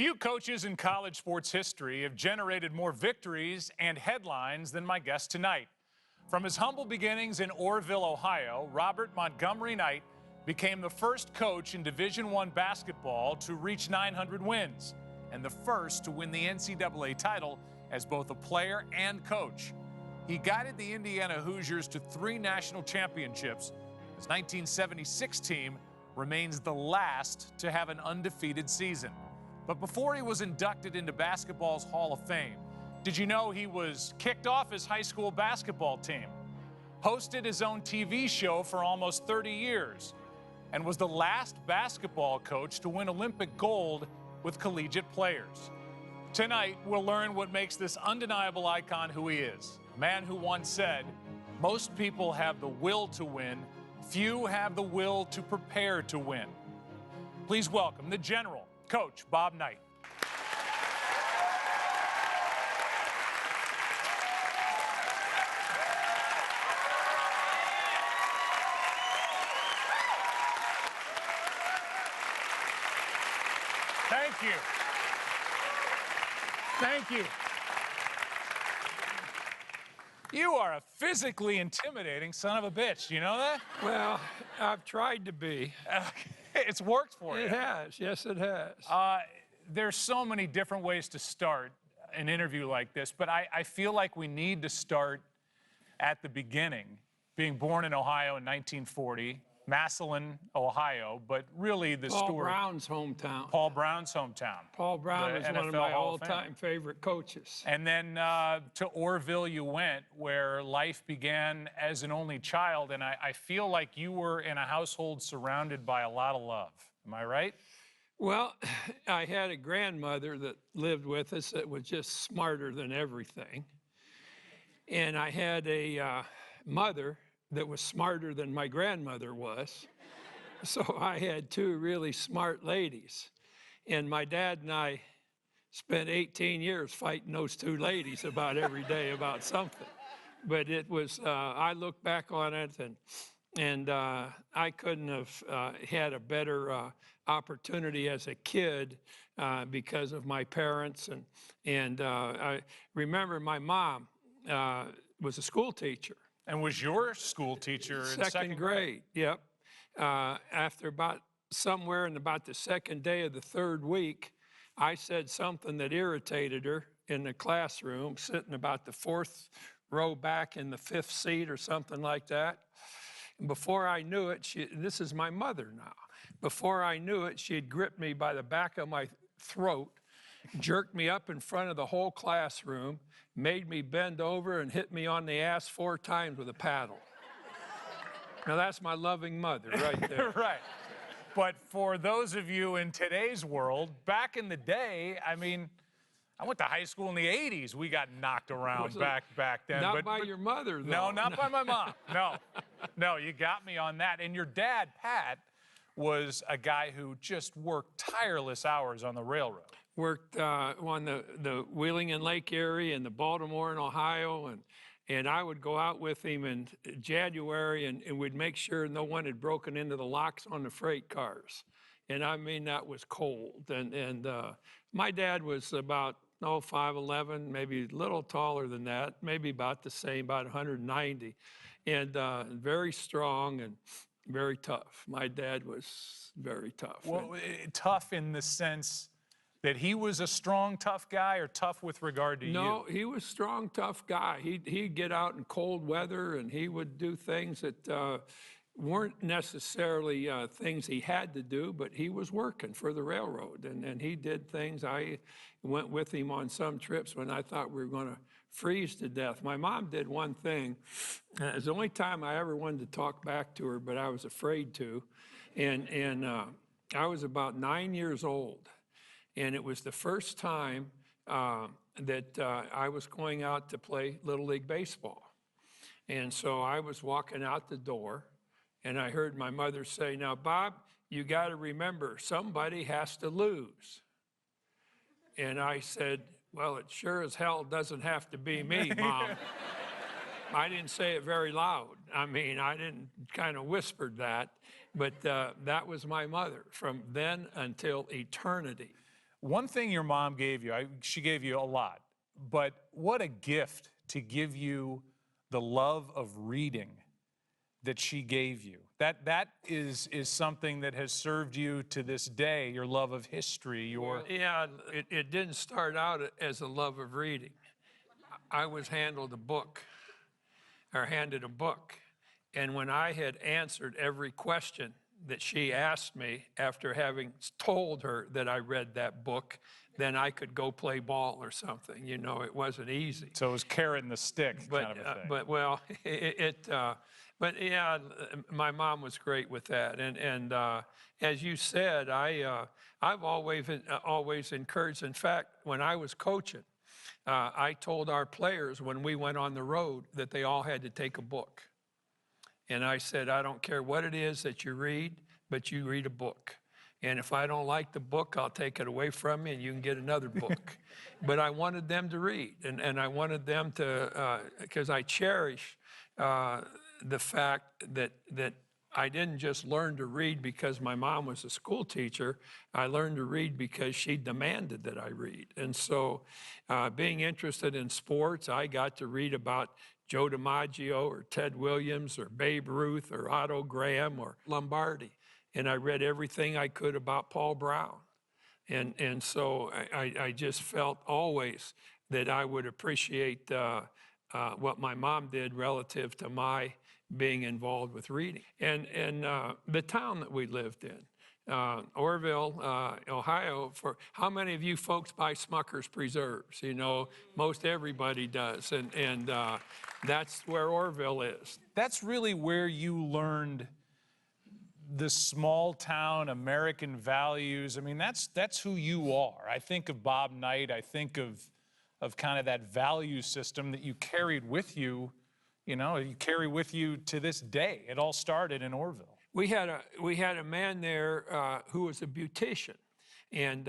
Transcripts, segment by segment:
Few coaches in college sports history have generated more victories and headlines than my guest tonight. From his humble beginnings in Orrville, Ohio, Robert Montgomery Knight became the first coach in Division I basketball to reach 900 wins and the first to win the NCAA title as both a player and coach. He guided the Indiana Hoosiers to 3 national championships. His 1976 team remains the last to have an undefeated season. But before he was inducted into basketball's Hall of Fame, did you know he was kicked off his high school basketball team, hosted his own TV show for almost 30 years, and was the last basketball coach to win Olympic gold with collegiate players? Tonight, we'll learn what makes this undeniable icon who he is. A man who once said, "Most people have the will to win, few have the will to prepare to win." Please welcome the General, Coach Bob Knight. Thank you. Thank you. You are a physically intimidating son of a bitch. Do you know that? Well, I've tried to be. It's worked for you. It has. Yes, it has. There's so many different ways to start an interview like this, but I feel like we need to start at the beginning. Being born in Ohio in 1940, Massillon, Ohio, but really the story. Paul Brown's hometown. Paul Brown's hometown. Paul Brown The is one of NFL my Hall of Fame. all-time favorite coaches. And then to Orrville you went, where life began as an only child, and I feel like you were in a household surrounded by a lot of love. Am I right? Well, I had a grandmother that lived with us that was just smarter than everything. And I had a mother that was smarter than my grandmother was. So I had 2 really smart ladies. And my dad and I spent 18 years fighting those 2 ladies about every day about something. But it was, I look back on it and I couldn't have had a better opportunity as a kid because of my parents. And I remember my mom was a school teacher. And was your school teacher in second grade? Yep. After somewhere in about the second day of the 3rd week, I said something that irritated her in the classroom, sitting about the 4th row back in the 5th seat or something like that. And before I knew it, this is my mother now. Before I knew it, she had gripped me by the back of my throat, jerked me up in front of the whole classroom, made me bend over and hit me on the ass 4 times with a paddle. Now that's my loving mother right there. Right. But for those of you in today's world, back in the day, I mean, I went to high school in the 80s. We got knocked around back then. Not by your mother, though. No, not by my mom. No, you got me on that. And your dad, Pat, was a guy who just worked tireless hours on the railroad. Worked on the Wheeling and Lake area and the Baltimore and Ohio, and I would go out with him in January and we'd make sure no one had broken into the locks on the freight cars. And I mean, that was cold. And my dad was about 5'11", maybe a little taller than that, maybe about the same, about 190, and very strong and very tough. My dad was very tough. Well, tough in the sense that he was a strong, tough guy, or tough with regard to you? No, he was a strong, tough guy. He'd get out in cold weather and he would do things that weren't necessarily things he had to do, but he was working for the railroad and he did things. I went with him on some trips when I thought we were going to freeze to death. My mom did one thing. It was the only time I ever wanted to talk back to her, but I was afraid to. And I was about 9 years old. And it was the first time that I was going out to play Little League Baseball. And so I was walking out the door, and I heard my mother say, "Now, Bob, you got to remember, somebody has to lose." And I said, "Well, it sure as hell doesn't have to be me, Mom." I didn't say it very loud. I mean, I didn't kind of whispered that, but that was my mother from then until eternity. One thing your mom gave you, she gave you a lot, but what a gift to give you the love of reading that she gave you. That is something that has served you to this day, your love of history, your... Yeah, it didn't start out as a love of reading. I was handed a book. And when I had answered every question that she asked me after having told her that I read that book, then I could go play ball or something. You know, it wasn't easy. So it was carrot and the stick kind of a thing. But yeah, my mom was great with that. And as you said, I've always encouraged. In fact, when I was coaching, I told our players when we went on the road that they all had to take a book. And I said, I don't care what it is that you read, but you read a book. And if I don't like the book, I'll take it away from you and you can get another book. But I wanted them to read, and I wanted them to, because I cherish the fact that I didn't just learn to read because my mom was a school teacher. I learned to read because she demanded that I read. And so being interested in sports, I got to read about Joe DiMaggio or Ted Williams or Babe Ruth or Otto Graham or Lombardi. And I read everything I could about Paul Brown. And so I just felt always that I would appreciate what my mom did relative to my being involved with reading. And the town that we lived in, Orrville, Ohio, for how many of you folks buy Smucker's preserves? You know, most everybody does. And that's where Orrville is. That's really where you learned the small town American values. I mean, that's who you are. I think of Bob Knight. I think of kind of that value system that you carried with you. You know, you carry with you to this day. It all started in Orrville. We had a man there who was a beautician, and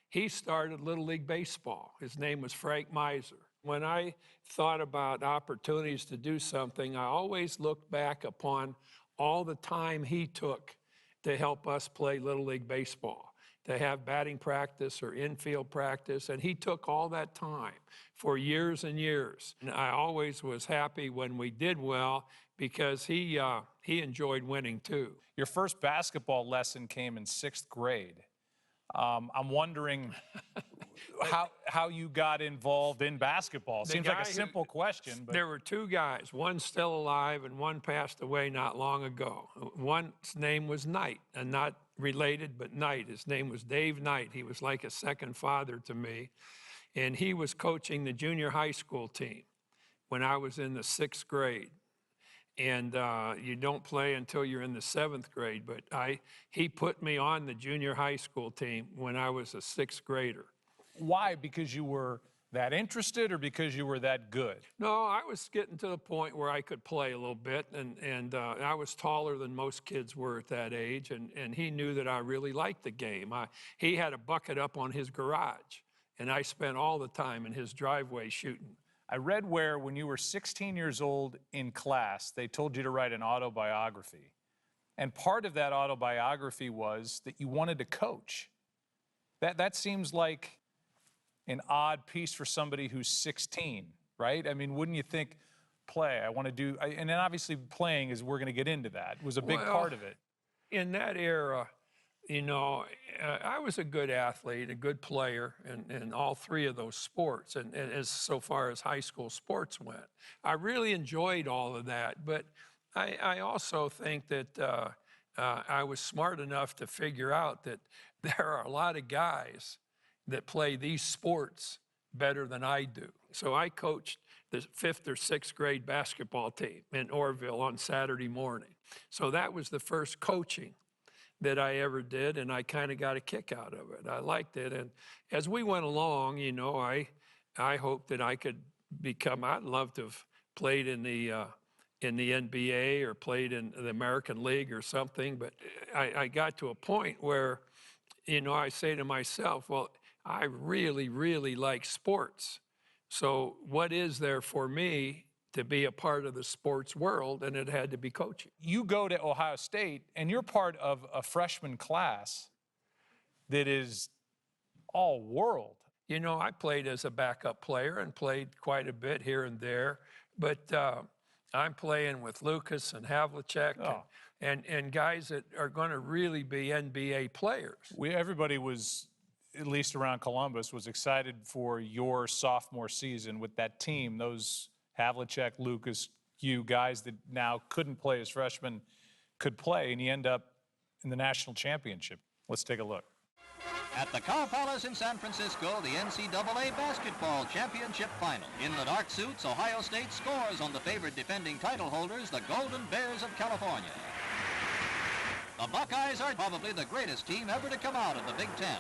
he started Little League Baseball. His name was Frank Miser. When I thought about opportunities to do something, I always looked back upon all the time he took to help us play Little League Baseball, to have batting practice or infield practice, and he took all that time for years and years. And I always was happy when we did well because he enjoyed winning too. Your first basketball lesson came in 6th grade. I'm wondering how you got involved in basketball. Seems like a simple question, but there were two guys, one still alive and one passed away not long ago. One's name was Knight, and not related, but Knight. His name was Dave Knight. He was like a second father to me, and he was coaching the junior high school team when I was in the 6th grade. And you don't play until you're in the 7th grade, but he put me on the junior high school team when I was a 6th grader. Why? Because you were that interested or because you were that good? No, I was getting to the point where I could play a little bit, and I was taller than most kids were at that age, and he knew that I really liked the game. He had a bucket up on his garage, and I spent all the time in his driveway shooting. I read where when you were 16 years old in class, they told you to write an autobiography. And part of that autobiography was that you wanted to coach. That seems like an odd piece for somebody who's 16, right? I mean, wouldn't you think, play, I want to do, and then obviously playing, is we're going to get into that, was a big part of it. In that era, you know, I was a good athlete, a good player in all three of those sports, and as so far as high school sports went. I really enjoyed all of that, but I also think that I was smart enough to figure out that there are a lot of guys that play these sports better than I do. So I coached the 5th or 6th grade basketball team in Orrville on Saturday morning. So that was the first coaching that I ever did, and I kind of got a kick out of it. I liked it, and as we went along, you know, I hoped that I could become, I'd love to have played in the NBA or played in the American League or something, but I got to a point where, you know, I say to myself, well, I really, really like sports. So what is there for me to be a part of the sports world? And it had to be coaching. You go to Ohio State, and you're part of a freshman class that is all-world. You know, I played as a backup player and played quite a bit here and there, but I'm playing with Lucas and Havlicek and guys that are going to really be NBA players. Everybody was, at least around Columbus, was excited for your sophomore season with that team. Those Havlicek, Lucas, you guys that now couldn't play as freshmen could play, and you end up in the national championship. Let's take a look. At the Cow Palace in San Francisco, the NCAA Basketball Championship Final. In the dark suits, Ohio State scores on the favored defending title holders, the Golden Bears of California. The Buckeyes are probably the greatest team ever to come out of the Big Ten.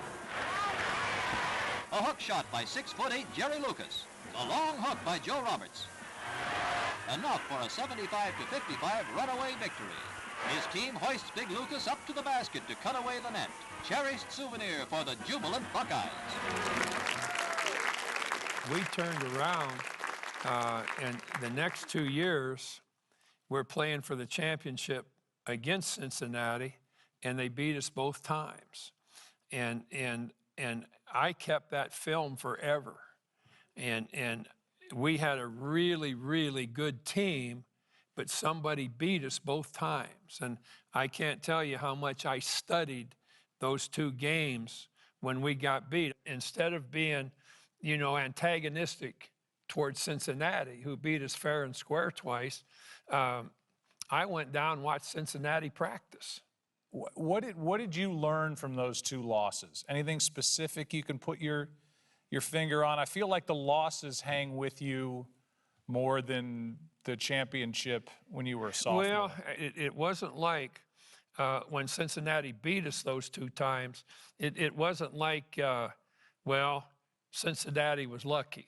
A hook shot by 6'8" Jerry Lucas. A long hook by Joe Roberts. Enough for a 75-55 runaway victory. His team hoists Big Lucas up to the basket to cut away the net. Cherished souvenir for the jubilant Buckeyes. We turned around, and the next 2 years, we're playing for the championship against Cincinnati, and they beat us both times. And I kept that film forever. And we had a really, really good team, but somebody beat us both times. And I can't tell you how much I studied those 2 games when we got beat. Instead of being, you know, antagonistic towards Cincinnati, who beat us fair and square twice, I went down and watched Cincinnati practice. What did you learn from those 2 losses? Anything specific you can put your finger on? I feel like the losses hang with you more than the championship when you were a sophomore. Well, it wasn't like when Cincinnati beat us those 2 times, it wasn't like, well, Cincinnati was lucky,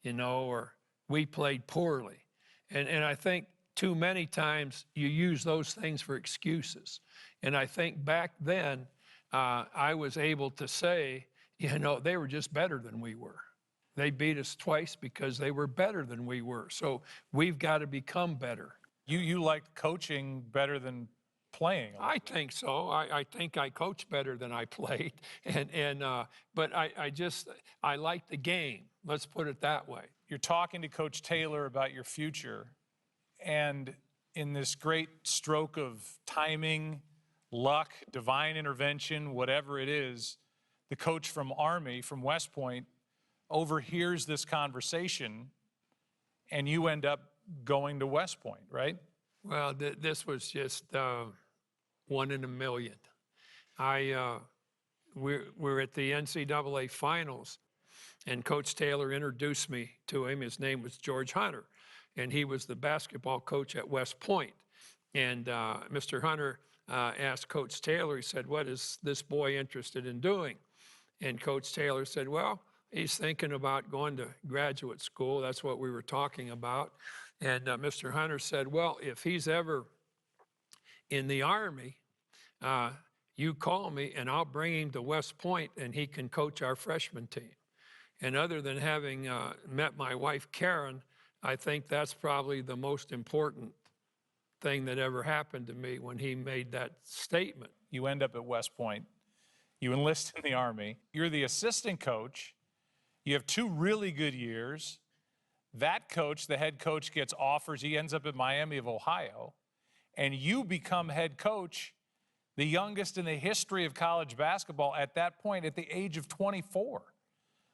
you know, or we played poorly. And I think too many times you use those things for excuses. And I think back then I was able to say, you know, they were just better than we were. They beat us twice because they were better than we were. So we've got to become better. You liked coaching better than playing? I think so. I think I coached better than I played. But I like the game. Let's put it that way. You're talking to Coach Taylor about your future. And in this great stroke of timing, luck, divine intervention, whatever it is, the coach from Army, from West Point, overhears this conversation, and you end up going to West Point, right? Well, this was just 1 in a million. We're at the NCAA finals, and Coach Taylor introduced me to him. His name was George Hunter, and he was the basketball coach at West Point. And Mr. Hunter asked Coach Taylor, he said, "What is this boy interested in doing?" And Coach Taylor said, "Well, he's thinking about going to graduate school." That's what we were talking about. And Mr. Hunter said, "Well, if he's ever in the Army, you call me and I'll bring him to West Point and he can coach our freshman team." And other than having met my wife, Karen, I think that's probably the most important thing that ever happened to me when he made that statement. You end up at West Point. You enlist in the Army. You're the assistant coach. You have 2 really good years. That coach, the head coach, gets offers. He ends up at Miami of Ohio. And you become head coach, the youngest in the history of college basketball at that point, at the age of 24.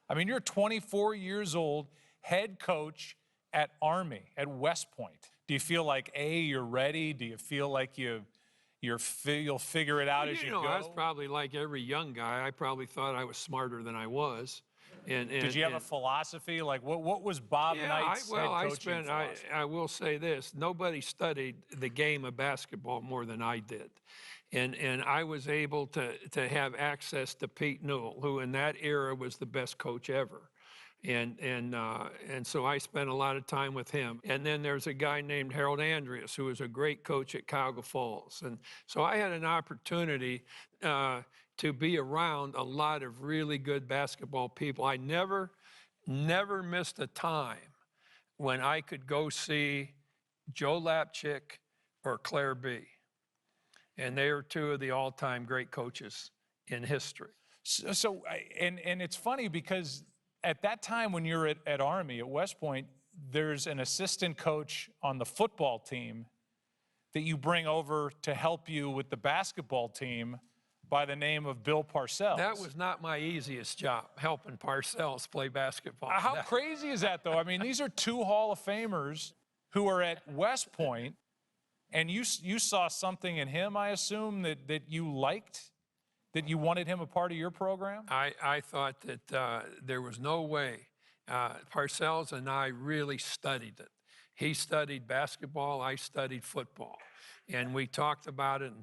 I mean, you're 24 years old, head coach at Army, at West Point. Do you feel like, A, you're ready? Do you feel like you'll figure it out as you go? I was probably like every young guy. I probably thought I was smarter than I was. Did you have a philosophy? Like, what was Bob Knight's head coaching philosophy? I will say this. Nobody studied the game of basketball more than I did. And I was able to have access to Pete Newell, who in that era was the best coach ever. And so I spent a lot of time with him. And then there's a guy named Harold Andreas, who was a great coach at Cuyahoga Falls. And so I had an opportunity to be around a lot of really good basketball people. I never missed a time when I could go see Joe Lapchick or Claire B. And they are 2 of the all-time great coaches in history. And it's funny because at that time when you're at Army, at West Point, there's an assistant coach on the football team that you bring over to help you with the basketball team by the name of Bill Parcells. That was not my easiest job, helping Parcells play basketball. How crazy is that, though? I mean, these are two Hall of Famers who are at West Point, and you saw something in him, I assume, that you liked, that you wanted him a part of your program? I thought that there was no way. Parcells and I really studied it. He studied basketball, I studied football. And we talked about it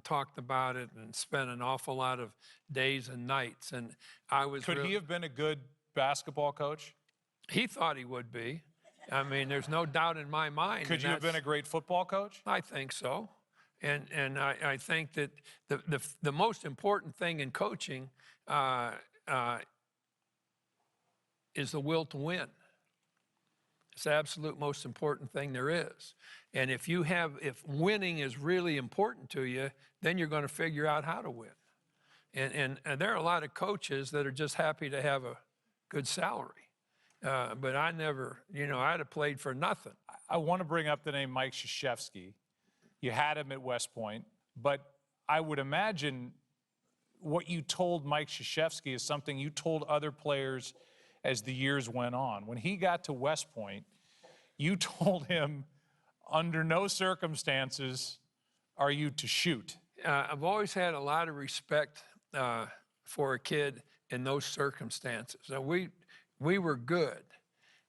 and spent an awful lot of days and nights. And I was Could he have been a good basketball coach? He thought he would be. I mean, there's no doubt in my mind. Could you have been a great football coach? I think so. And I think that the most important thing in coaching is the will to win. It's the absolute most important thing there is. And if winning is really important to you, then you're going to figure out how to win. And there are a lot of coaches that are just happy to have a good salary. But I never, I'd have played for nothing. I want to bring up the name Mike Krzyzewski. You had him at West Point, but I would imagine what you told Mike Krzyzewski is something you told other players as the years went on. When he got to West Point, you told him, under no circumstances are you to shoot. I've always had a lot of respect for a kid in those circumstances. Now, we were good,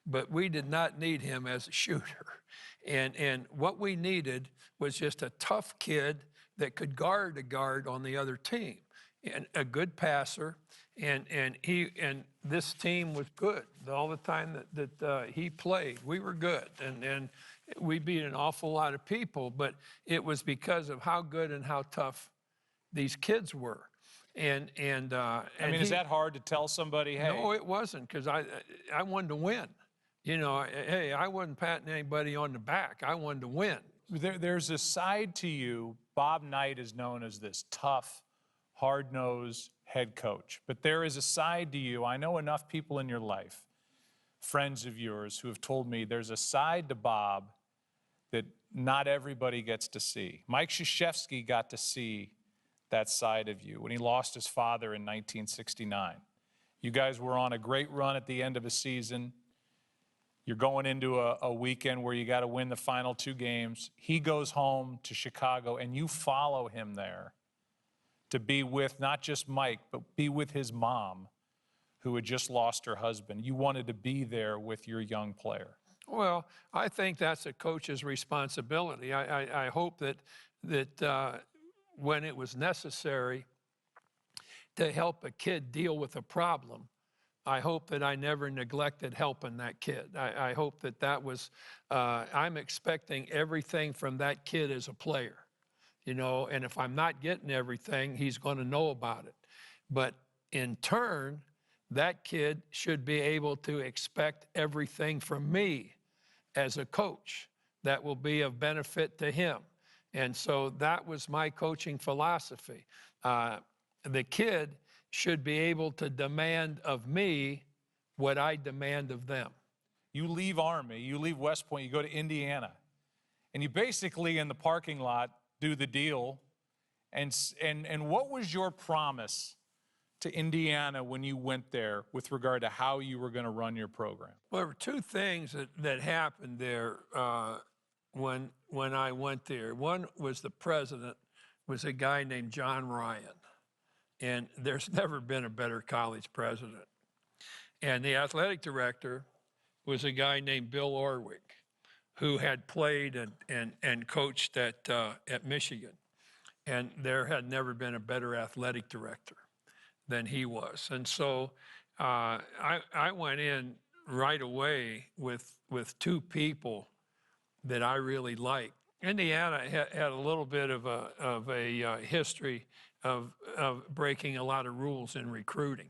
but we did not need him as a shooter. And what we needed was just a tough kid that could guard a guard on the other team, and a good passer. And this team was good all the time that he played. We were good, and we beat an awful lot of people, but it was because of how good and how tough these kids were. I mean, is that hard to tell somebody? Hey, no, it wasn't, because I wanted to win. Hey, I wasn't patting anybody on the back. I wanted to win. There's a side to you. Bob Knight is known as this tough, hard-nosed head coach. But there is a side to you. I know enough people in your life, friends of yours, who have told me there's a side to Bob that not everybody gets to see. Mike Krzyzewski got to see that side of you when he lost his father in 1969. You guys were on a great run at the end of a season. You're going into a weekend where you got to win the final 2 games. He goes home to Chicago, and you follow him there to be with not just Mike, but be with his mom, who had just lost her husband. You wanted to be there with your young player. Well, I think that's a coach's responsibility. I hope that when it was necessary to help a kid deal with a problem, I hope that I never neglected helping that kid. I hope that was, I'm expecting everything from that kid as a player, and if I'm not getting everything, he's going to know about it. But in turn, that kid should be able to expect everything from me as a coach that will be of benefit to him. And so that was my coaching philosophy. The kid should be able to demand of me what I demand of them. You leave Army, you leave West Point, you go to Indiana, and you basically in the parking lot do the deal. And what was your promise to Indiana when you went there with regard to how you were going to run your program? Well, there were 2 things that happened there when I went there. One was the president was a guy named John Ryan. And there's never been a better college president. And the athletic director was a guy named Bill Orwick, who had played and coached at Michigan. And there had never been a better athletic director than he was. And so I went in right away with 2 people that I really liked. Indiana had a little bit of a history of breaking a lot of rules in recruiting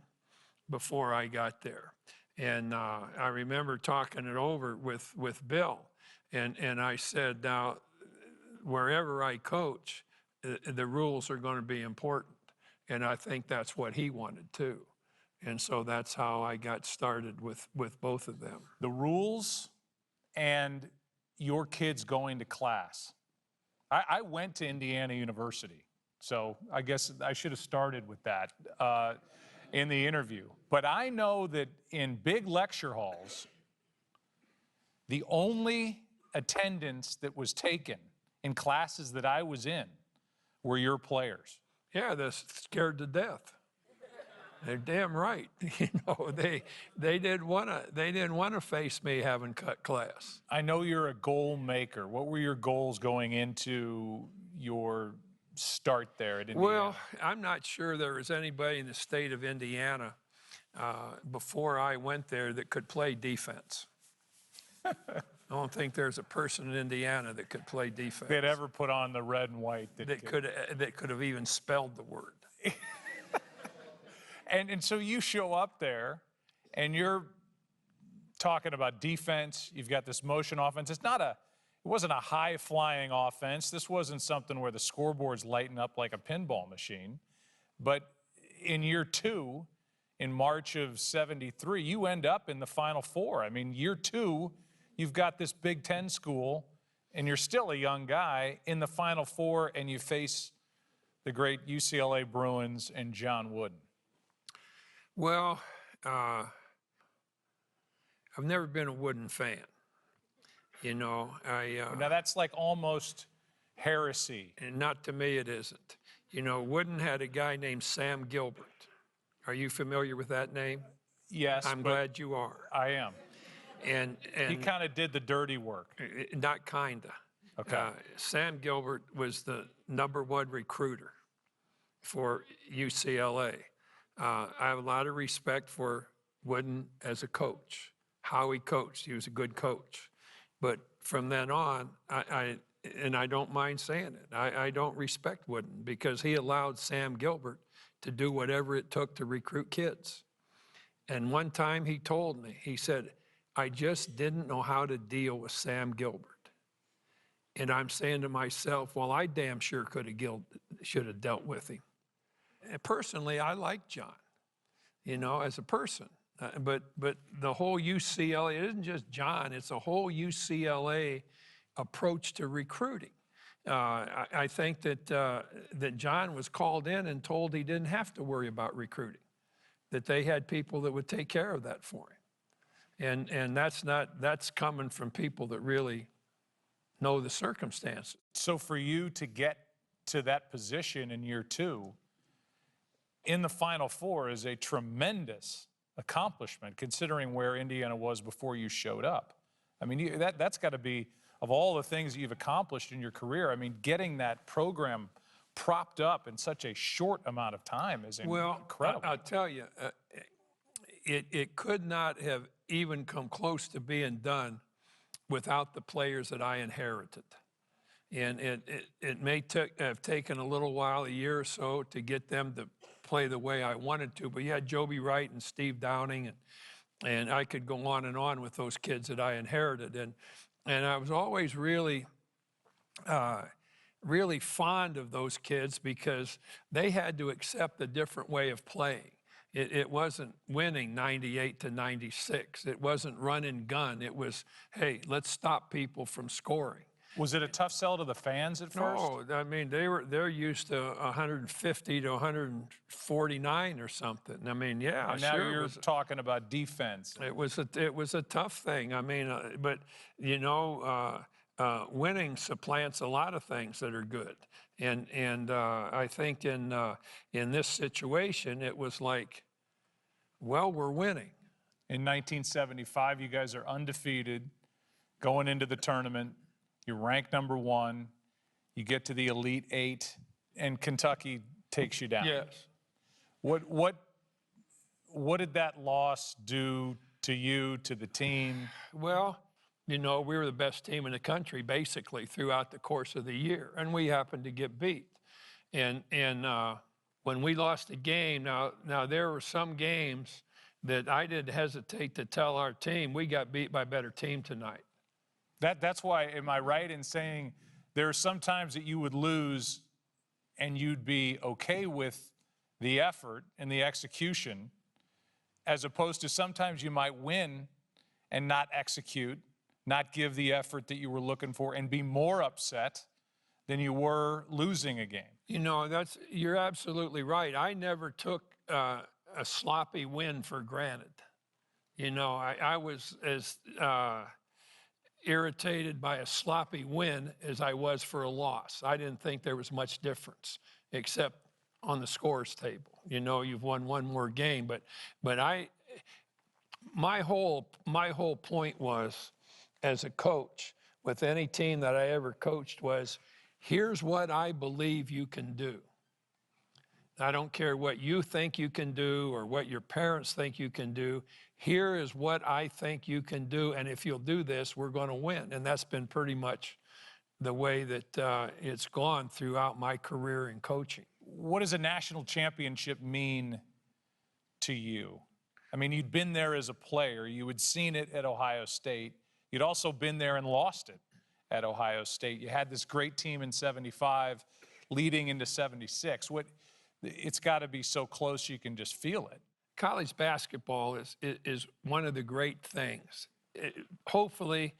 before I got there. And I remember talking it over with Bill. And I said, now, wherever I coach, the rules are going to be important. And I think that's what he wanted too. And so that's how I got started with both of them. The rules and your kids going to class. I went to Indiana University, so I guess I should have started with that in the interview. But I know that in big lecture halls, the only attendance that was taken in classes that I was in were your players. Yeah, they're scared to death. They're damn right. You know, they didn't want to face me having cut class. I know you're a goal maker. What were your goals going into your start there at Indiana? Well, I'm not sure there was anybody in the state of Indiana before I went there that could play defense. I don't think there's a person in Indiana that could play defense. They'd ever put on the red and white that could have even spelled the word. And so you show up there, and you're talking about defense. You've got this motion offense. It wasn't a high-flying offense. This wasn't something where the scoreboard's lighting up like a pinball machine. But in year 2, in March of '73, you end up in the Final Four. I mean, year 2, you've got this Big Ten school, and you're still a young guy in the Final Four, and you face the great UCLA Bruins and John Wooden. Well, I've never been a Wooden fan. You know, Now that's like almost heresy. and not to me it isn't. You know, Wooden had a guy named Sam Gilbert. Are you familiar with that name? Yes, I'm but glad you are. I am. And He kind of did the dirty work. not kinda. Okay. Sam Gilbert was the #1 recruiter for UCLA. I have a lot of respect for Wooden as a coach, how he coached. He was a good coach. But from then on, I don't mind saying it, I don't respect Wooden because he allowed Sam Gilbert to do whatever it took to recruit kids. And one time he told me, he said, I just didn't know how to deal with Sam Gilbert. And I'm saying to myself, well, I damn sure should have dealt with him. And personally, I like John, you know, as a person. But the whole UCLA, it isn't just John, it's a whole UCLA approach to recruiting. I think that John was called in and told he didn't have to worry about recruiting, that they had people that would take care of that for him. And that's coming from people that really know the circumstances. So for you to get to that position in year 2 in the Final Four is a tremendous accomplishment considering where Indiana was before you showed up. I mean, that's got to be, of all the things that you've accomplished in your career, I mean, getting that program propped up in such a short amount of time is incredible. I'll tell you, it could not have even come close to being done without the players that I inherited. And it may have taken a little while, a year or so, to get them to play the way I wanted to, but you had Joby Wright and Steve Downing, and I could go on and on with those kids that I inherited. And I was always really fond of those kids because they had to accept a different way of playing. It wasn't winning 98 to 96. It wasn't run and gun. It was, hey, let's stop people from scoring. Was it a tough sell to the fans at first? No, I mean, they're used to 150 to 149 or something. I mean, yeah, and now sure. you're talking about defense. It was a tough thing. I mean, but you know, winning supplants a lot of things that are good. And I think in this situation, it was like, well, we're winning. In 1975, you guys are undefeated, going into the tournament. You're ranked #1. You get to the Elite 8, and Kentucky takes you down. Yes. What did that loss do to you, to the team? Well, you know, we were the best team in the country basically throughout the course of the year, and we happened to get beat. And when we lost a game, now there were some games that I didn't hesitate to tell our team, we got beat by a better team tonight. That's why, am I right in saying there are some times that you would lose and you'd be okay with the effort and the execution, as opposed to sometimes you might win and not execute, not give the effort that you were looking for, and be more upset than you were losing a game. You know, you're absolutely right. I never took a sloppy win for granted. You know, I was as irritated by a sloppy win as I was for a loss. I didn't think there was much difference, except on the scores table. You know, you've won one more game, but my whole point was, as a coach with any team that I ever coached, was here's what I believe you can do. I don't care what you think you can do or what your parents think you can do. Here is what I think you can do, and if you'll do this, we're going to win. And that's been pretty much the way that it's gone throughout my career in coaching. What does a national championship mean to you? I mean, you'd been there as a player. You had seen it at Ohio State. You'd also been there and lost it at Ohio State. You had this great team in '75 leading into '76. It's got to be so close you can just feel it. College basketball is one of the great things. Hopefully,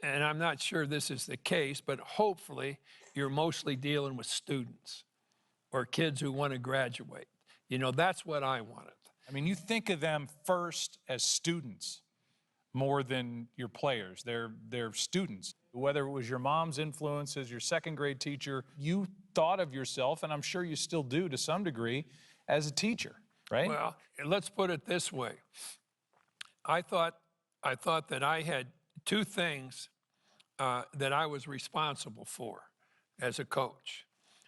and I'm not sure this is the case, but hopefully you're mostly dealing with students or kids who want to graduate. You know, that's what I wanted. I mean, you think of them first as students more than your players. They're students. Whether it was your mom's influences, your second grade teacher, you thought of yourself, and I'm sure you still do to some degree, as a teacher, right? Well, let's put it this way. I thought that I had two things that I was responsible for as a coach.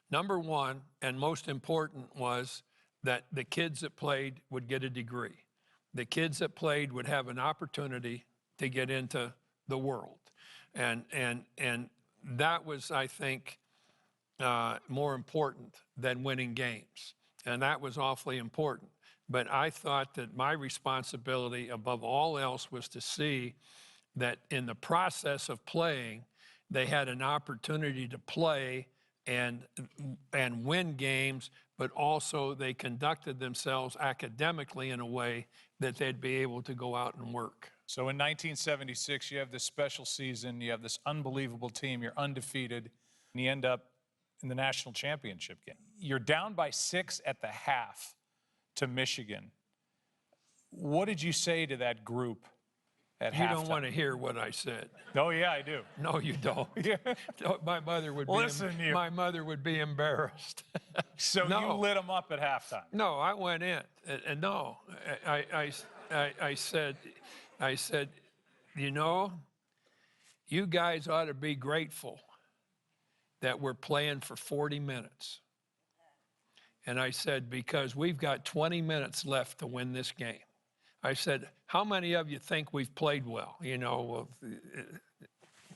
Number one, and most important, was that the kids that played would get a degree. The kids that played would have an opportunity to get into the world. And that was, I think, more important than winning games. And that was awfully important. But I thought that my responsibility above all else was to see that in the process of playing, they had an opportunity to play and win games, but also they conducted themselves academically in a way that they'd be able to go out and work. So in 1976, you have this special season, you have this unbelievable team, you're undefeated, and you end up in the national championship game. You're down by 6 at the half to Michigan. What did you say to that group at halftime? You don't want to hear what I said. Oh, yeah, I do. No, you don't. Yeah. My mother would My mother would be embarrassed. So No. you lit them up at halftime. No, I went in, and no, I said, you know, you guys ought to be grateful that we're playing for 40 minutes. And I said, because we've got 20 minutes left to win this game. I said, how many of you think we've played well? You know,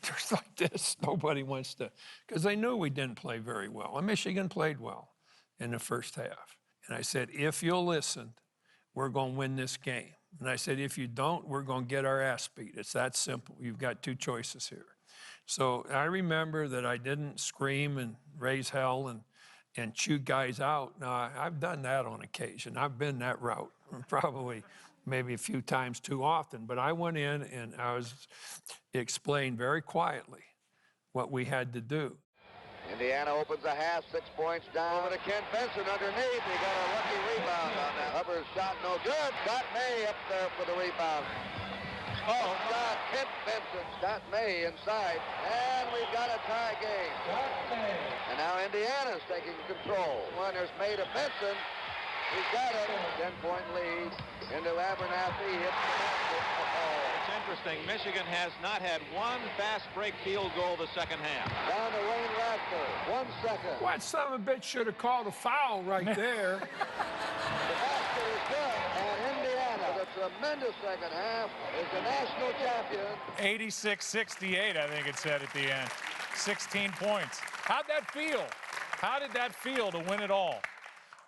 just like this, nobody wants to, because they knew we didn't play very well. And Michigan played well in the first half. And I said, if you'll listen, we're going to win this game. And I said, if you don't, we're going to get our ass beat. It's that simple. You've got two choices here. So I remember that I didn't scream and raise hell and chew guys out. Now, I've done that on occasion. I've been that route, probably maybe a few times too often. But I went in and I was explained very quietly what we had to do. Indiana opens a half, 6 points down. Over to Ken Benson underneath. He got a lucky rebound on that. Hubbard's shot no good. Scott May up there for the rebound. Oh, God, Ken Benson, Scott May inside. And we've got a tie game. And now Indiana's taking control. There's May to Benson. He's got it. 10-point lead into Abernathy. Hits the basket. It's interesting. Michigan has not had one fast break field goal the second half. Down to Wayne Raspberry. 1 second. What son of a bitch should have called a foul right there. The basket is good. And Indiana, with a tremendous second half, is the national champion. 86-68, I think it said at the end. 16 points. How'd that feel? How did that feel to win it all?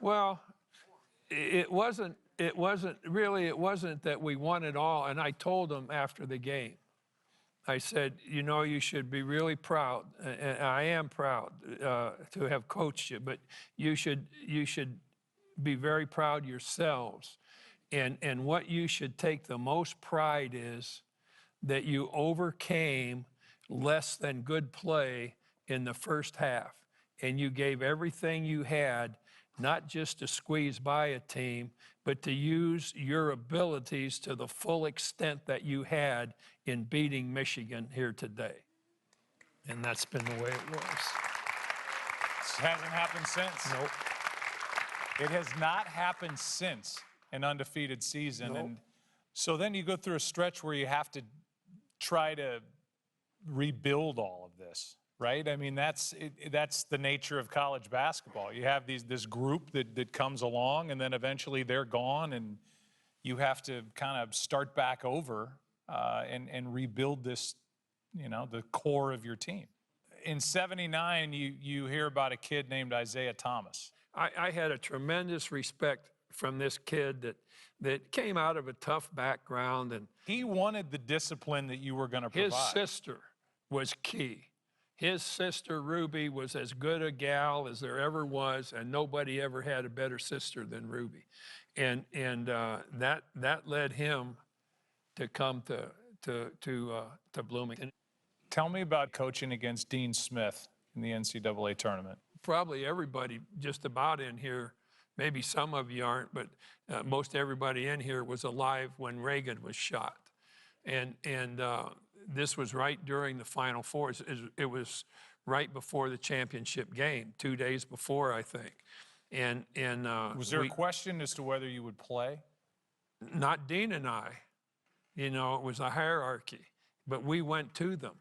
Well, it wasn't that we won it all. And I told them after the game, I said, you know, you should be really proud. And I am proud to have coached you, but you should be very proud yourselves And what you should take the most pride is that you overcame less than good play in the first half. And you gave everything you had, not just to squeeze by a team, but to use your abilities to the full extent that you had in beating Michigan here today. And that's been the way it was. This hasn't happened since. Nope. It has not happened since an undefeated season. Nope. And so then you go through a stretch where you have to try to rebuild all of this, right? I mean, that's the nature of college basketball. You have this group that comes along, and then eventually they're gone, and you have to kind of start back over and rebuild this, you know, the core of your team. In '79, you hear about a kid named Isaiah Thomas. I had a tremendous respect from this kid that came out of a tough background, and He wanted the discipline that you were going to provide. his sister was key. His sister, Ruby, was as good a gal as there ever was, and nobody ever had a better sister than Ruby. And that led him to come to Bloomington. Tell me about coaching against Dean Smith in the NCAA tournament. Probably everybody just about in here, maybe some of you aren't, but most everybody in here was alive when Reagan was shot. And this was right during the Final Four. It was right before the championship game, 2 days before, I think. And Was there a question as to whether you would play? not Dean and I, you know, it was a hierarchy, but we went to them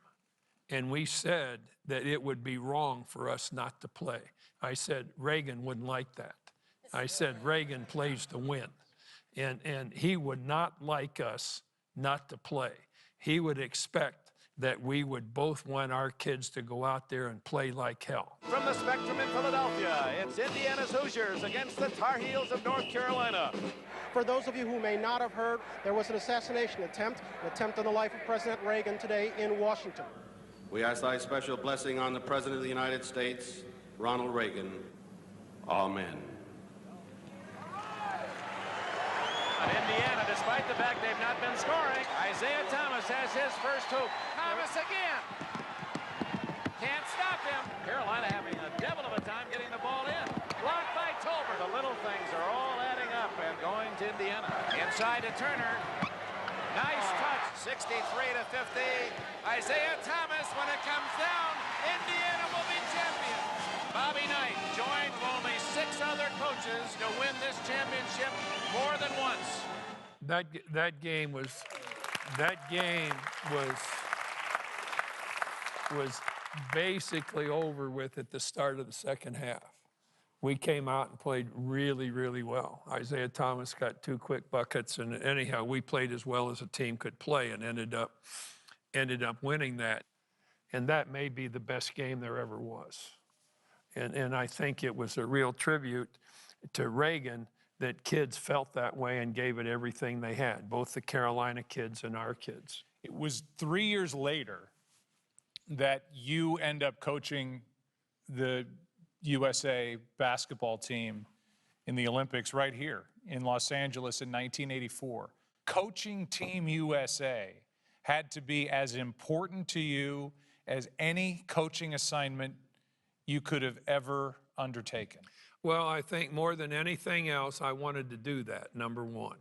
and we said that it would be wrong for us not to play. I said, Reagan wouldn't like that. I said, Reagan plays to win. And he would not like us not to play. He would expect that we would both want our kids to go out there and play like hell. From the Spectrum in Philadelphia, it's Indiana's Hoosiers against the Tar Heels of North Carolina. For those of you who may not have heard, there was an assassination attempt, an attempt on the life of President Reagan today in Washington. We ask thy special blessing on the President of the United States, Ronald Reagan. Amen. On Indiana, despite the fact they've not been scoring, Isaiah Thomas has his first hoop. Thomas again. Can't stop him. Carolina having a devil of a time getting the ball in. Blocked by Tolbert. The little things are all adding up and going to Indiana. Inside to Turner. Nice touch. 63 to 50. Isaiah Thomas, when it comes down, Indiana will be champions. Bobby Knight joined only 6 other coaches to win this championship more than once. That game was basically over with at the start of the second half. We came out and played really, really well. Isaiah Thomas got 2 quick buckets, and anyhow, we played as well as a team could play and ended up winning that. And that may be the best game there ever was. And I think it was a real tribute to Reagan that kids felt that way and gave it everything they had, both the Carolina kids and our kids. It was 3 years later that you end up coaching the USA basketball team in the Olympics right here in Los Angeles in 1984. Coaching Team USA had to be as important to you as any coaching assignment you could have ever undertaken. Well, I think more than anything else, I wanted to do that, number one.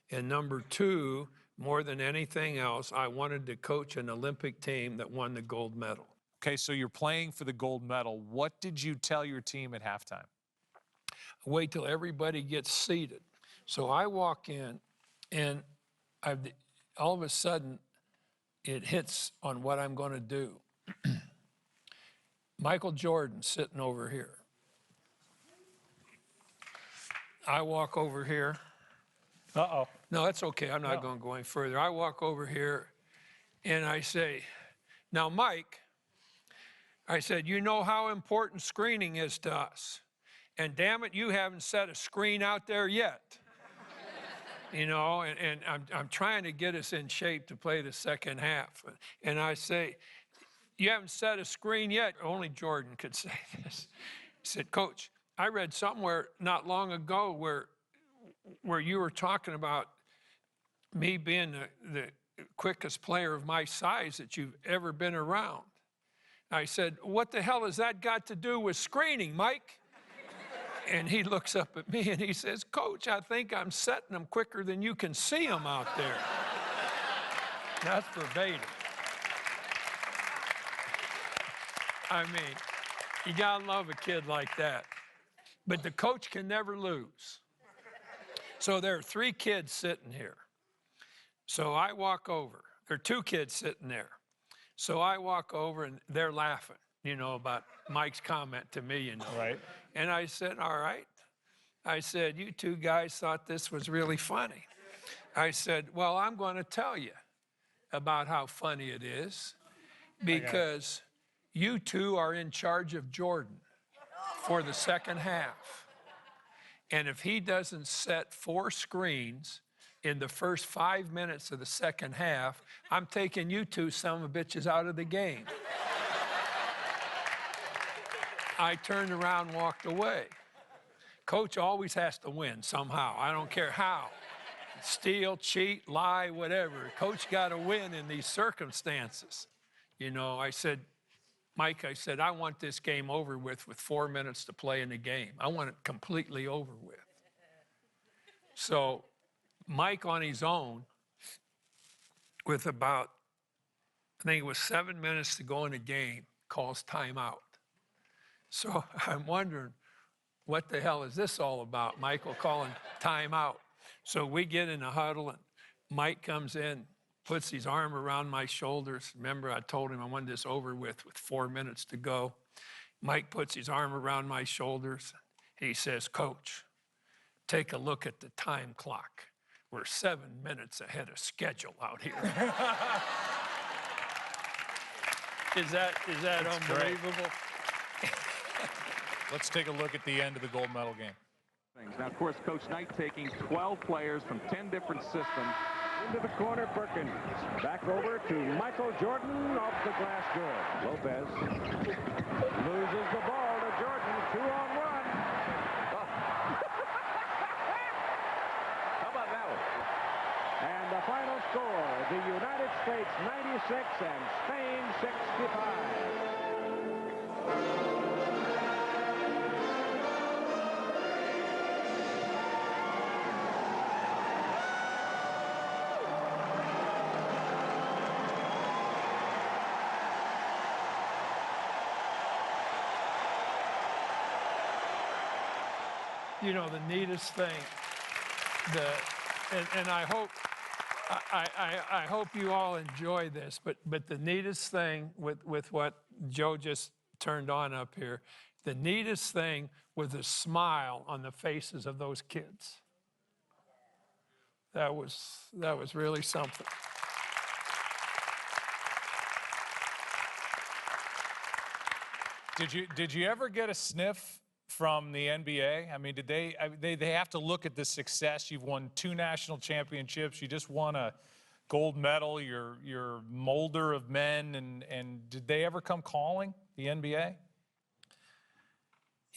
And number two, more than anything else, I wanted to coach an Olympic team that won the gold medal. Okay, so you're playing for the gold medal. What did you tell your team at halftime? Wait till everybody gets seated. So I walk in, and all of a sudden, it hits on what I'm going to do. Michael Jordan sitting over here. I walk over here. Uh-oh. No, that's okay. I'm not going to go any further. I walk over here, and I say, now, Mike, I said, you know how important screening is to us. And damn it, you haven't set a screen out there yet. You know, and I'm trying to get us in shape to play the second half. And I say, you haven't set a screen yet. Only Jordan could say this. He said, Coach, I read somewhere not long ago where where you were talking about me being the quickest player of my size that you've ever been around. I said, what the hell has that got to do with screening, Mike? And he looks up at me and he says, Coach, I think I'm setting them quicker than you can see them out there. That's verbatim. I mean, you gotta love a kid like that. But the coach can never lose. So there are 3 kids sitting here. So I walk over. There are 2 kids sitting there. So I walk over and they're laughing, you know, about Mike's comment to me, you know. Right. And I said, all right. I said, you 2 guys thought this was really funny. I said, well, I'm going to tell you about how funny it is because you 2 are in charge of Jordan for the second half. And if he doesn't set 4 screens in the first 5 minutes of the second half, I'm taking you 2 son of bitches out of the game. I turned around and walked away. Coach always has to win somehow. I don't care how. Steal, cheat, lie, whatever. Coach got to win in these circumstances. You know, I said, Mike, I said, I want this game over with 4 minutes to play in the game. I want it completely over with. So Mike on his own, with about, I think it was 7 minutes to go in the game, calls timeout. So I'm wondering, what the hell is this all about? Michael calling timeout. So we get in a huddle, and Mike comes in, puts his arm around my shoulders. Remember, I told him I wanted this over with 4 minutes to go. Mike puts his arm around my shoulders. He says, Coach, take a look at the time clock. We're 7 minutes ahead of schedule out here. Is that That's unbelievable? Let's take a look at the end of the gold medal game. Now, of course, Coach Knight taking 12 players from 10 different systems. Into the corner, Perkins. Back over to Michael Jordan off the glass good. Lopez loses the ball to Jordan. 2-on-1. How about that one? And the final score, the United States 96 and Spain 65. You know, the neatest thing, and I hope you all enjoy this, but the neatest thing with what Joe just turned on up here, the neatest thing was the smile on the faces of those kids. That was really something. Did you ever get a sniff from the NBA? I mean, did they have to look at the success? You've won 2 national championships. You just won a gold medal. You're molder of men, and did they ever come calling, the NBA?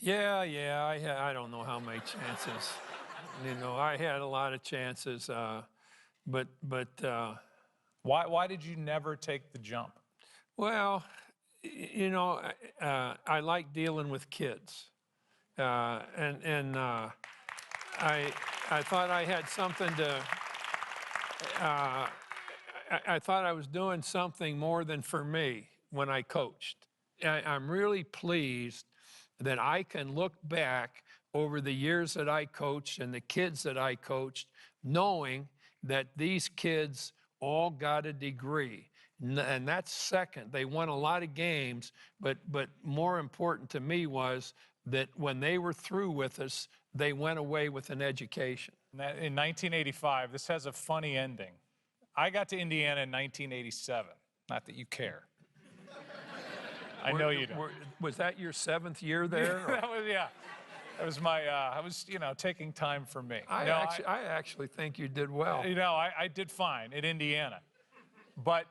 Yeah. I don't know how many chances. You know, I had a lot of chances, but Why did you never take the jump? well, you know, I like dealing with kids. I thought I had something to, I thought I was doing something more than for me when I coached. I'm really pleased that I can look back over the years that I coached and the kids that I coached, knowing that these kids all got a degree. And that's second. They won a lot of games, but more important to me was that when they were through with us, they went away with an education. In 1985, this has a funny ending. I got to Indiana in 1987. Not that you care. I know you don't. Was that your 7th year there? That was my, I was, taking time for me. I actually think you did well. I did fine at Indiana. But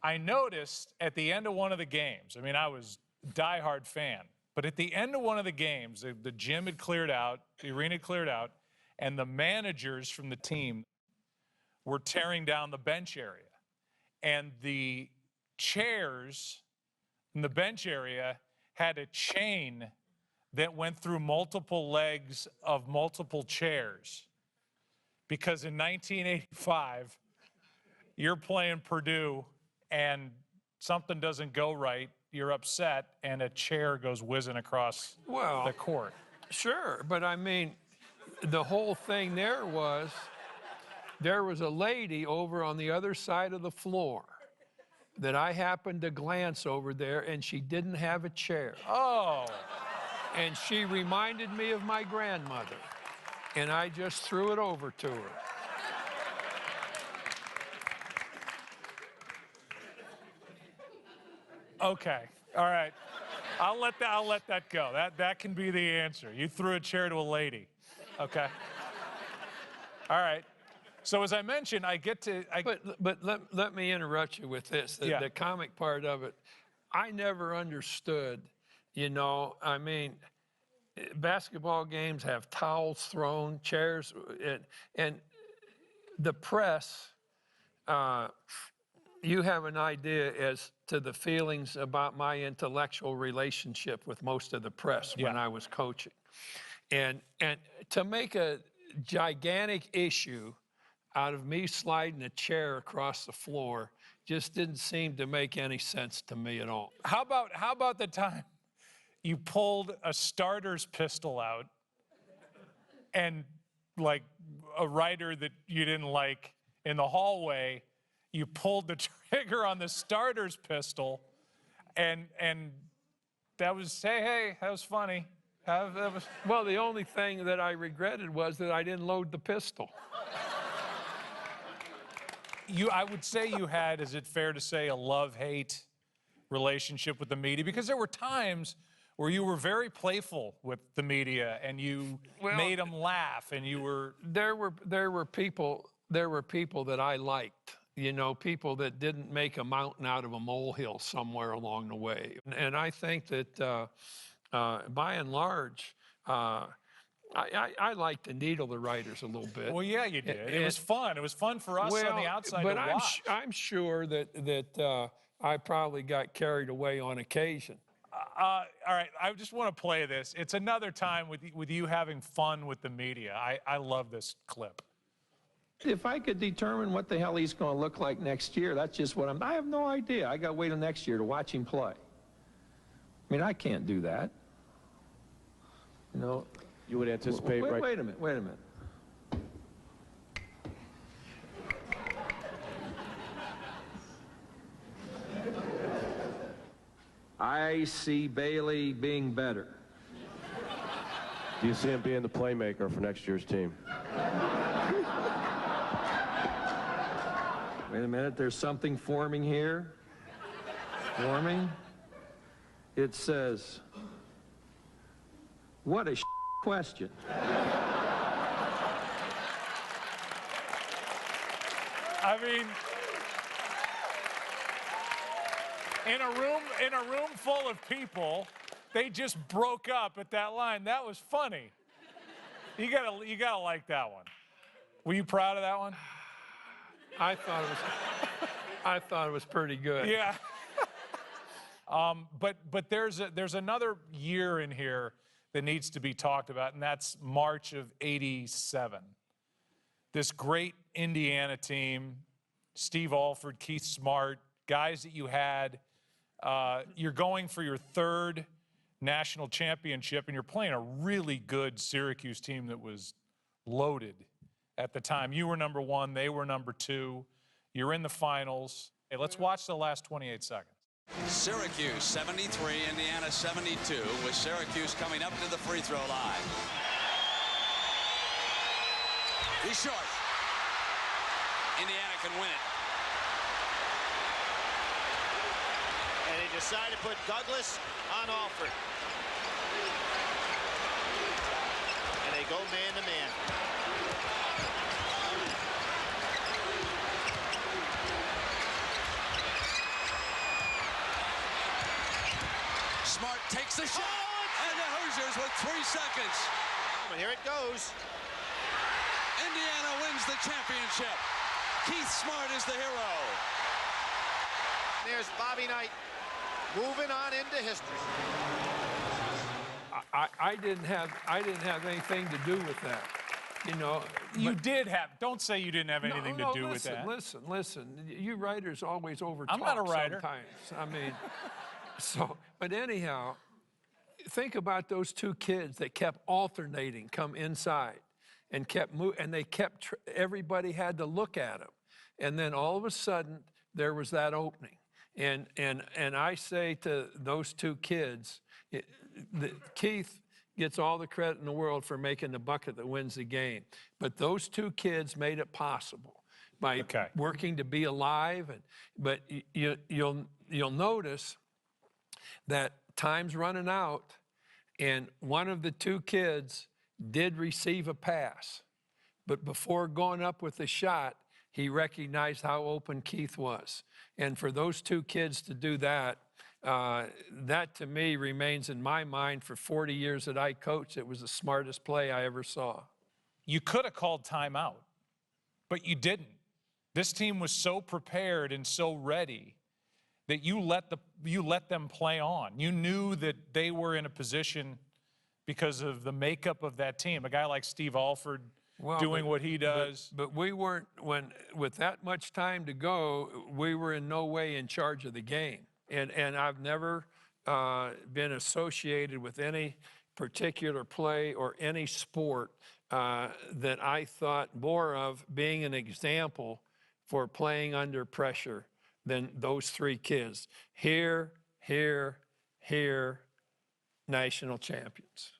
I noticed at the end of one of the games, I mean, I was a diehard fan, but at the end of one of the games, the gym had cleared out, the arena had cleared out, and the managers from the team were tearing down the bench area. And the chairs in the bench area had a chain that went through multiple legs of multiple chairs. Because in 1985, you're playing Purdue and something doesn't go right, you're upset, and a chair goes whizzing across the court. Sure, but I mean, the whole thing there was a lady over on the other side of the floor that I happened to glance over there, and she didn't have a chair. Oh. And she reminded me of my grandmother, and I just threw it over to her. Okay, all right. I'll let that go. That can be the answer. You threw a chair to a lady. Okay. All right. So as I mentioned, But let me interrupt you with this. The comic part of it, I never understood, you know, I mean, basketball games have towels thrown, chairs, and the press, you have an idea as to the feelings about my intellectual relationship with most of the press when I was coaching. And to make a gigantic issue out of me sliding a chair across the floor just didn't seem to make any sense to me at all. How about the time you pulled a starter's pistol out and, like, a writer that you didn't like in the hallway, you pulled the trigger on the starter's pistol, and that was, hey, that was funny. Well, the only thing that I regretted was that I didn't load the pistol. I would say you had, is it fair to say, a love-hate relationship with the media? Because there were times where you were very playful with the media, and you made them laugh, and you were... There were people that I liked, you know, people that didn't make a mountain out of a molehill somewhere along the way. And I think that, by and large, I like to needle the writers a little bit. Well, yeah, you did. It was fun. It was fun for us on the outside to watch. But I'm sure that I probably got carried away on occasion. All right, I just want to play this. It's another time with you having fun with the media. I love this clip. If I could determine what the hell he's going to look like next year, that's just what I have no idea. I got to wait till next year to watch him play. I mean, I can't do that. You know. You would anticipate, wait, right? Wait a minute. I see Bailey being better. Do you see him being the playmaker for next year's team? Wait a minute, there's something forming here. Forming. It says, what a question. I mean, in a room full of people, they just broke up at that line. That was funny. You gotta like that one. Were you proud of that one? I thought it was pretty good. Yeah. But there's another year in here that needs to be talked about, and that's March of '87. This great Indiana team, Steve Alford, Keith Smart, guys that you had. You're going for your third national championship, and you're playing a really good Syracuse team that was loaded at the time. You were number one, they were number two. You're in the finals. Hey, let's watch the last 28 seconds. Syracuse 73, Indiana 72, with Syracuse coming up to the free throw line. He's short. Indiana can win it. And they decide to put Douglas on Alford. And they go man-to-man. Smart takes the shot, and the Hoosiers with 3 seconds. And here it goes. the championship. Keith Smart is the hero. There's Bobby Knight moving on into history. I didn't have anything to do with that. You know, you did have. Don't say you didn't have anything to do with that. Listen. You writers always over talk. I'm not a writer. Sometimes. I mean, but anyhow, think about those two kids that kept alternating, come inside, and kept moving, and they kept. Everybody had to look at them, and then all of a sudden there was that opening, and I say to those two kids, Keith gets all the credit in the world for making the bucket that wins the game. But those two kids made it possible by working to be alive. But you'll notice that time's running out, and one of the two kids did receive a pass. But before going up with the shot, he recognized how open Keith was. And for those two kids to do that, that to me remains in my mind for 40 years that I coached. It was the smartest play I ever saw. You could have called timeout, but you didn't. This team was so prepared and so ready that you let them play on. You knew that they were in a position because of the makeup of that team. A guy like Steve Alford doing what he does. But we weren't, with that much time to go, we were in no way in charge of the game. And I've never been associated with any particular play or any sport that I thought more of being an example for playing under pressure than those three kids. Here, national champions.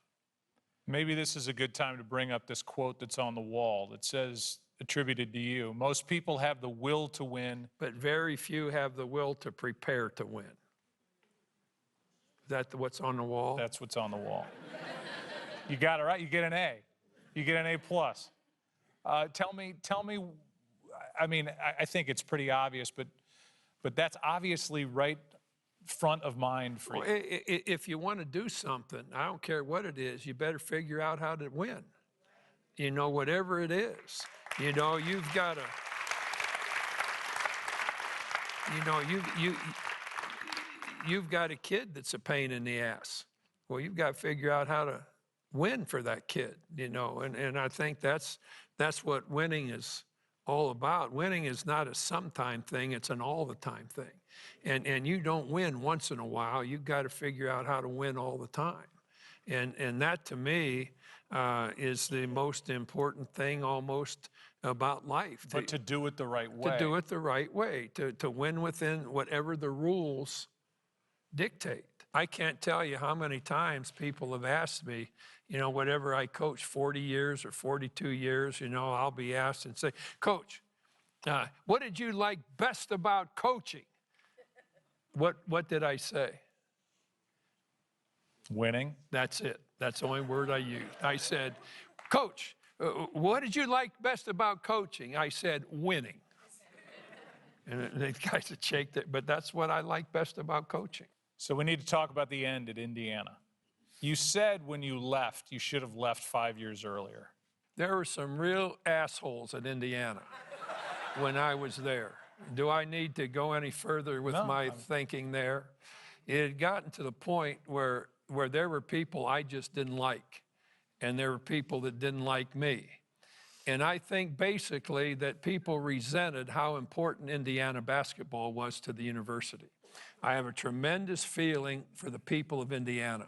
Maybe this is a good time to bring up this quote that's on the wall that says, attributed to you, most people have the will to win, but very few have the will to prepare to win. Is that what's on the wall? That's what's on the wall. You got it right. You get an A. You get an A+. Tell me. I mean, I think it's pretty obvious, but that's obviously right front of mind for you. Well, if you want to do something, I don't care what it is, you better figure out how to win. You know, whatever it is. You know, you've got to, you've got a kid that's a pain in the ass. Well, you've got to figure out how to win for that kid, you know, and I think that's what winning is all about. Winning is not a sometime thing, it's an all the time thing. And you don't win once in a while, you've got to figure out how to win all the time. And that to me is the most important thing almost about life. But to do it the right way. To do it the right way, to win within whatever the rules dictate. I can't tell you how many times people have asked me, you know, whatever I coach 40 years or 42 years, you know, I'll be asked and say, Coach, what did you like best about coaching? What did I say? Winning. That's it. That's the only word I used. I said, Coach, what did you like best about coaching? I said, winning. And the guys would shake that, but that's what I like best about coaching. So we need to talk about the end at Indiana. You said when you left, you should have left 5 years earlier. There were some real assholes at Indiana when I was there. Do I need to go any further with my thinking there? It had gotten to the point where there were people I just didn't like, and there were people that didn't like me. And I think basically that people resented how important Indiana basketball was to the university. I have a tremendous feeling for the people of Indiana,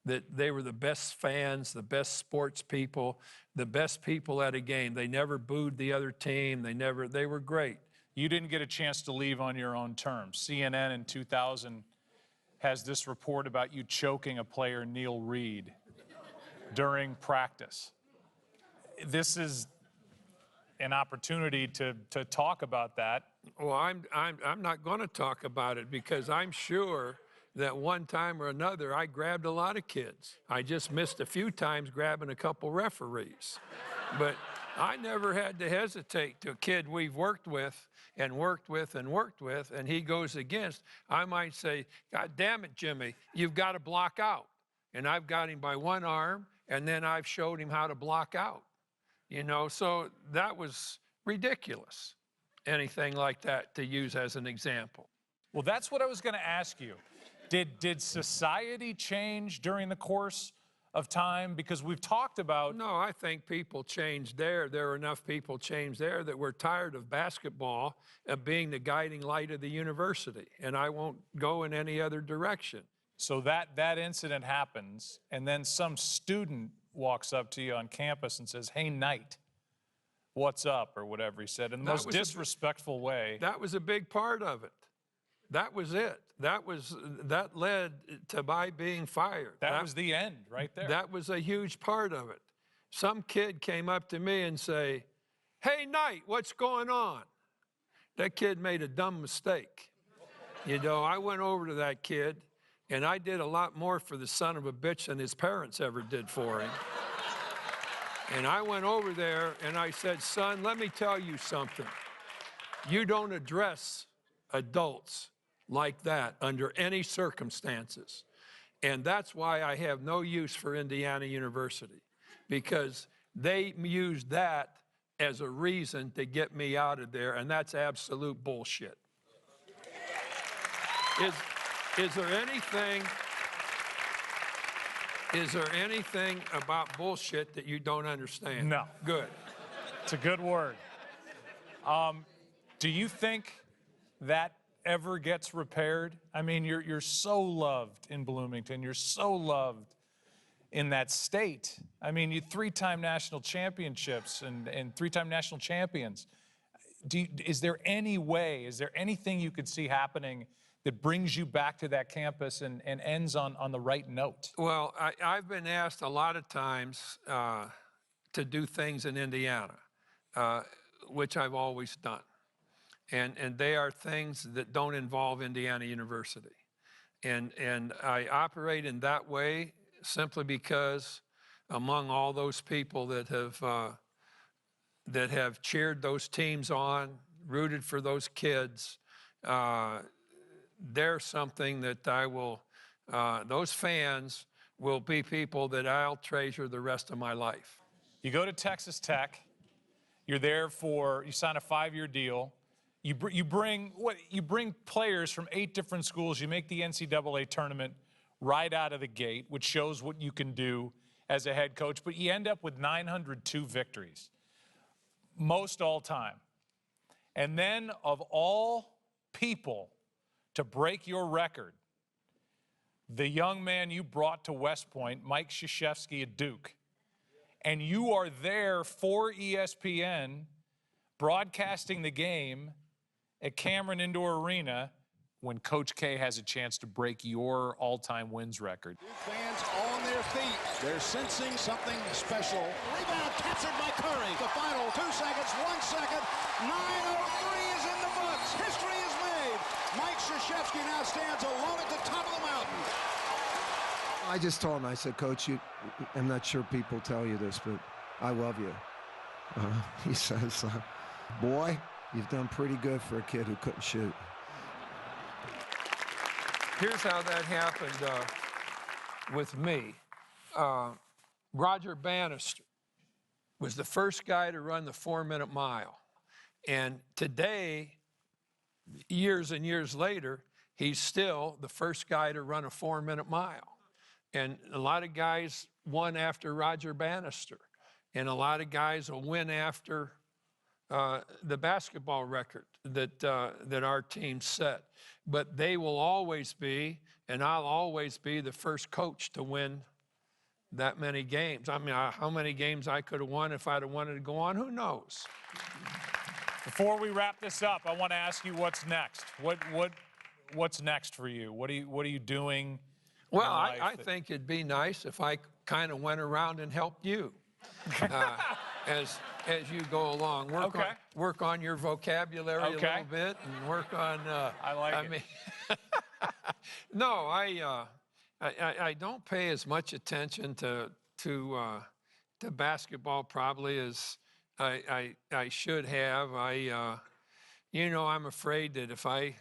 that they were the best fans, the best sports people, the best people at a game. They never booed the other team. They were great. You didn't get a chance to leave on your own terms. CNN in 2000 has this report about you choking a player, Neil Reed, during practice. This is an opportunity to talk about that. Well, I'm not going to talk about it because I'm sure that one time or another I grabbed a lot of kids. I just missed a few times grabbing a couple referees. But I never had to hesitate to a kid we've worked with and worked with and worked with, and he goes against. I might say, God damn it, Jimmy, you've got to block out. And I've got him by one arm, and then I've showed him how to block out. You know, so that was ridiculous, anything like that to use as an example. Well, that's what I was going to ask you. Did society change during the course of time? Because we've talked about... No, I think people changed there. There were enough people changed there that were tired of basketball being the guiding light of the university, and I won't go in any other direction. So that incident happens, and then some student walks up to you on campus and says, "Hey, Knight, what's up?" or whatever he said, in the most disrespectful way. That was a big part of it. That was it. That led to my being fired. That was the end right there. That was a huge part of it. Some kid came up to me and say, "Hey, Knight, what's going on?" That kid made a dumb mistake. You know, I went over to that kid, and I did a lot more for the son of a bitch than his parents ever did for him. And I went over there and I said, "Son, let me tell you something. You don't address adults like that under any circumstances." And that's why I have no use for Indiana University, because they used that as a reason to get me out of there, and that's absolute bullshit. Is there anything about bullshit that you don't understand? No. Good. It's a good word. Do you think that ever gets repaired? I mean, you're so loved in Bloomington. You're so loved in that state. I mean, you 3-time national championships and 3-time national champions. Is there any way, is there anything you could see happening that brings you back to that campus and ends on the right note? Well, I've been asked a lot of times to do things in Indiana, which I've always done. And they are things that don't involve Indiana University. And I operate in that way simply because among all those people that have cheered those teams on, rooted for those kids, they're something that I will, those fans will be people that I'll treasure the rest of my life. You go to Texas Tech, you're there you sign a 5-year deal. You bring players from 8 different schools. You make the NCAA tournament right out of the gate, which shows what you can do as a head coach. But you end up with 902 victories, most all time. And then of all people to break your record, the young man you brought to West Point, Mike Krzyzewski at Duke, and you are there for ESPN broadcasting the game at Cameron Indoor Arena when Coach K has a chance to break your all-time wins record. Fans on their feet. They're sensing something special. Rebound captured by Curry. The final 2 seconds, 1 second. 9:03 is in the books. History is made. Mike Krzyzewski now stands alone at the top of the mountain. I just told him, I said, "Coach, I'm not sure people tell you this, but I love you." He says, "Boy, you've done pretty good for a kid who couldn't shoot." Here's how that happened with me. Roger Bannister was the first guy to run the 4-minute mile. And today, years and years later, he's still the first guy to run a 4-minute mile. And a lot of guys won after Roger Bannister. And a lot of guys will win after the basketball record that our team set. But they will always be, and I'll always be, the first coach to win that many games. I mean, how many games I could have won if I'd have wanted to go on, who knows? Before we wrap this up, I want to ask you what's next. What's next for you? What are you doing? Well, I think it'd be nice if I kind of went around and helped you as you go along. Work on your vocabulary a little bit and work on. I mean, no, I don't pay as much attention to basketball probably as I should have. You know, I'm afraid that if I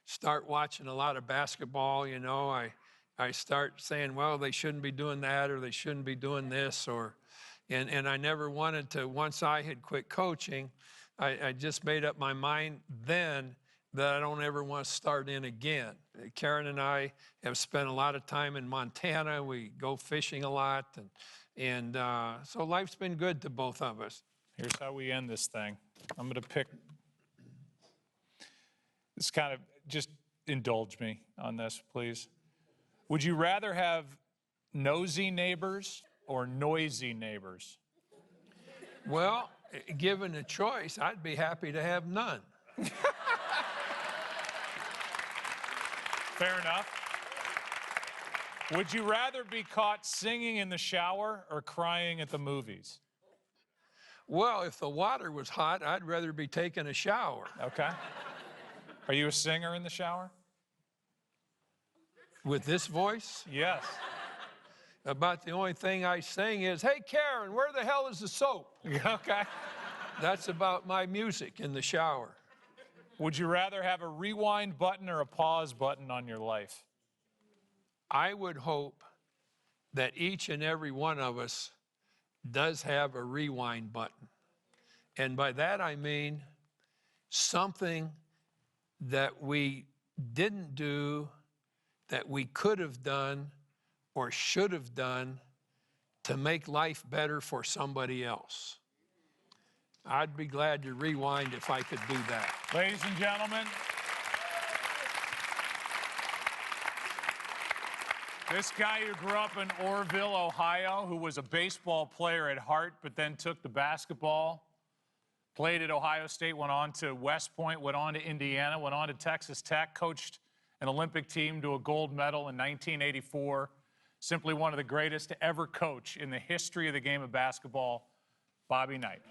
start watching a lot of basketball, you know, I start saying, well, they shouldn't be doing that, or they shouldn't be doing this, or, And I never wanted to, once I had quit coaching, I just made up my mind then that I don't ever want to start in again. Karen and I have spent a lot of time in Montana. We go fishing a lot. And so life's been good to both of us. Here's how we end this thing. I'm going to pick this kind of, just indulge me on this, please. Would you rather have nosy neighbors or noisy neighbors? Well, given a choice, I'd be happy to have none. Fair enough. Would you rather be caught singing in the shower or crying at the movies? Well, if the water was hot, I'd rather be taking a shower. Okay. Are you a singer in the shower? With this voice? Yes. About the only thing I sing is, "Hey, Karen, where the hell is the soap?" Okay. That's about my music in the shower. Would you rather have a rewind button or a pause button on your life? I would hope that each and every one of us does have a rewind button. And by that I mean something that we didn't do, that we could have done or should have done to make life better for somebody else. I'd be glad to rewind if I could do that. Ladies and gentlemen, this guy who grew up in Orrville, Ohio, who was a baseball player at heart, but then took the basketball, played at Ohio State, went on to West Point, went on to Indiana, went on to Texas Tech, coached an Olympic team to a gold medal in 1984. Simply one of the greatest to ever coach in the history of the game of basketball, Bobby Knight.